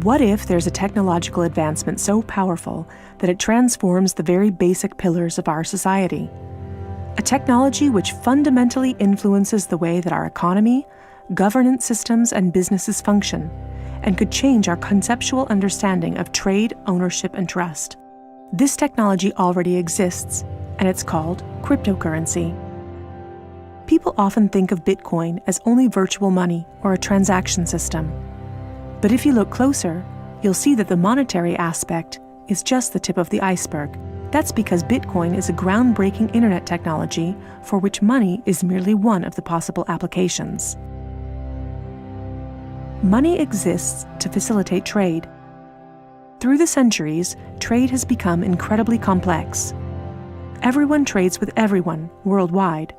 What if there's a technological advancement so powerful that it transforms the very basic pillars of our society? A technology which fundamentally influences the way that our economy, governance systems, and businesses function, and could change our conceptual understanding of trade, ownership, and trust. This technology already exists, and it's called cryptocurrency. People often think of Bitcoin as only virtual money or a transaction system. But if you look closer, you'll see that the monetary aspect is just the tip of the iceberg. That's because Bitcoin is a groundbreaking internet technology for which money is merely one of the possible applications. Money exists to facilitate trade. Through the centuries, trade has become incredibly complex. Everyone trades with everyone worldwide.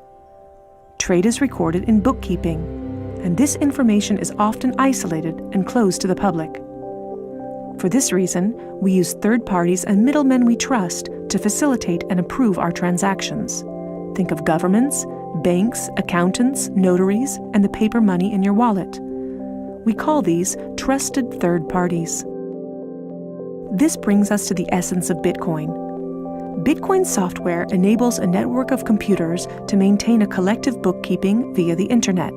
Trade is recorded in bookkeeping, and this information is often isolated and closed to the public. For this reason, we use third parties and middlemen we trust to facilitate and approve our transactions. Think of governments, banks, accountants, notaries, and the paper money in your wallet. We call these trusted third parties. This brings us to the essence of Bitcoin. Bitcoin software enables a network of computers to maintain a collective bookkeeping via the internet.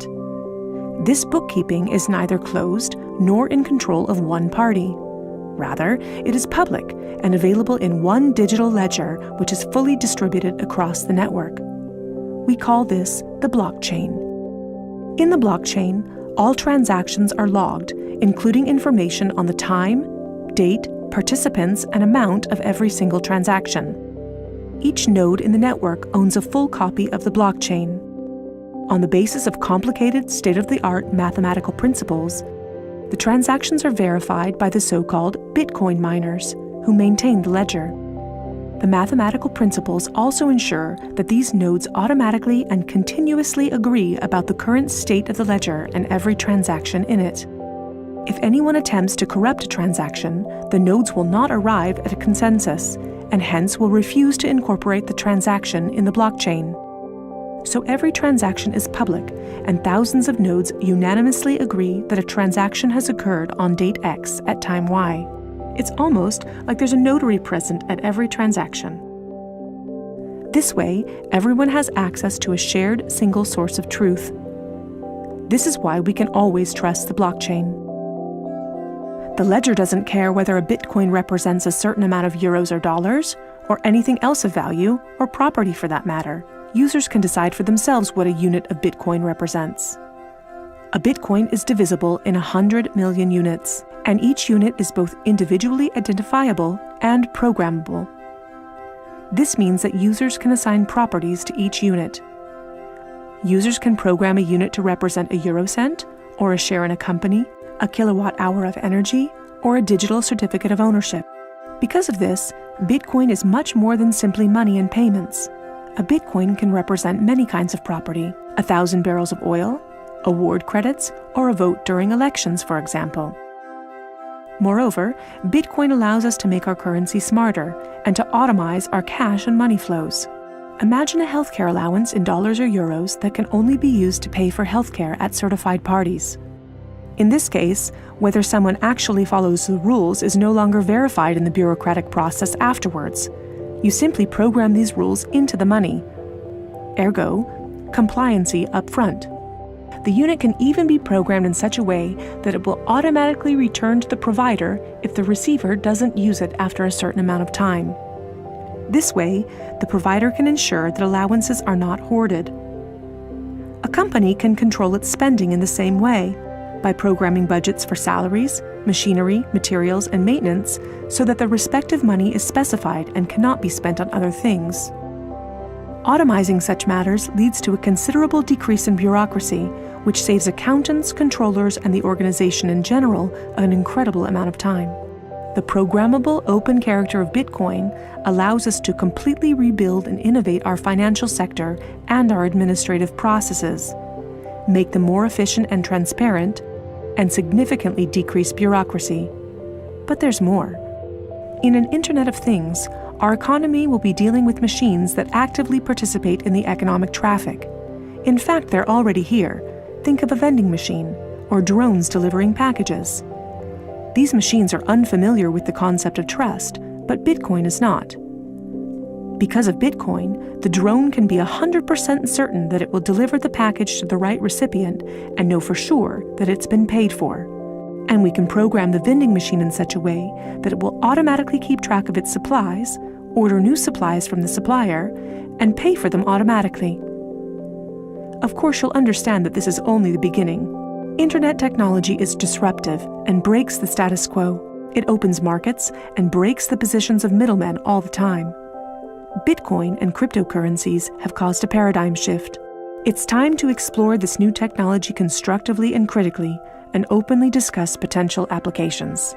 This bookkeeping is neither closed nor in control of one party. Rather, it is public and available in one digital ledger which is fully distributed across the network. We call this the blockchain. In the blockchain, all transactions are logged, including information on the time, date, participants, and amount of every single transaction. Each node in the network owns a full copy of the blockchain. On the basis of complicated, state-of-the-art mathematical principles, the transactions are verified by the so-called Bitcoin miners, who maintain the ledger. The mathematical principles also ensure that these nodes automatically and continuously agree about the current state of the ledger and every transaction in it. If anyone attempts to corrupt a transaction, the nodes will not arrive at a consensus, and hence will refuse to incorporate the transaction in the blockchain. So every transaction is public, and thousands of nodes unanimously agree that a transaction has occurred on date X at time Y. It's almost like there's a notary present at every transaction. This way, everyone has access to a shared single source of truth. This is why we can always trust the blockchain. The ledger doesn't care whether a Bitcoin represents a certain amount of euros or dollars, or anything else of value, or property for that matter. Users can decide for themselves what a unit of Bitcoin represents. A Bitcoin is divisible in 100 million units, and each unit is both individually identifiable and programmable. This means that users can assign properties to each unit. Users can program a unit to represent a eurocent, or a share in a company, a kilowatt-hour of energy, or a digital certificate of ownership. Because of this, Bitcoin is much more than simply money and payments. A Bitcoin can represent many kinds of property: 1,000 barrels of oil, award credits, or a vote during elections, for example. Moreover, Bitcoin allows us to make our currency smarter and to automize our cash and money flows. Imagine a healthcare allowance in dollars or euros that can only be used to pay for healthcare at certified parties. In this case, whether someone actually follows the rules is no longer verified in the bureaucratic process afterwards. You simply program these rules into the money. Ergo, compliancy up front. The unit can even be programmed in such a way that it will automatically return to the provider if the receiver doesn't use it after a certain amount of time. This way, the provider can ensure that allowances are not hoarded. A company can control its spending in the same way, by programming budgets for salaries, machinery, materials, and maintenance so that the respective money is specified and cannot be spent on other things. Automizing such matters leads to a considerable decrease in bureaucracy, which saves accountants, controllers, and the organization in general an incredible amount of time. The programmable open character of Bitcoin allows us to completely rebuild and innovate our financial sector and our administrative processes, make them more efficient and transparent, and significantly decrease bureaucracy. But there's more. In an Internet of Things, our economy will be dealing with machines that actively participate in the economic traffic. In fact, they're already here. Think of a vending machine, or drones delivering packages. These machines are unfamiliar with the concept of trust, but Bitcoin is not. Because of Bitcoin, the drone can be 100% certain that it will deliver the package to the right recipient and know for sure that it's been paid for. And we can program the vending machine in such a way that it will automatically keep track of its supplies, order new supplies from the supplier, and pay for them automatically. Of course, you'll understand that this is only the beginning. Internet technology is disruptive and breaks the status quo. It opens markets and breaks the positions of middlemen all the time. Bitcoin and cryptocurrencies have caused a paradigm shift. It's time to explore this new technology constructively and critically, and openly discuss potential applications.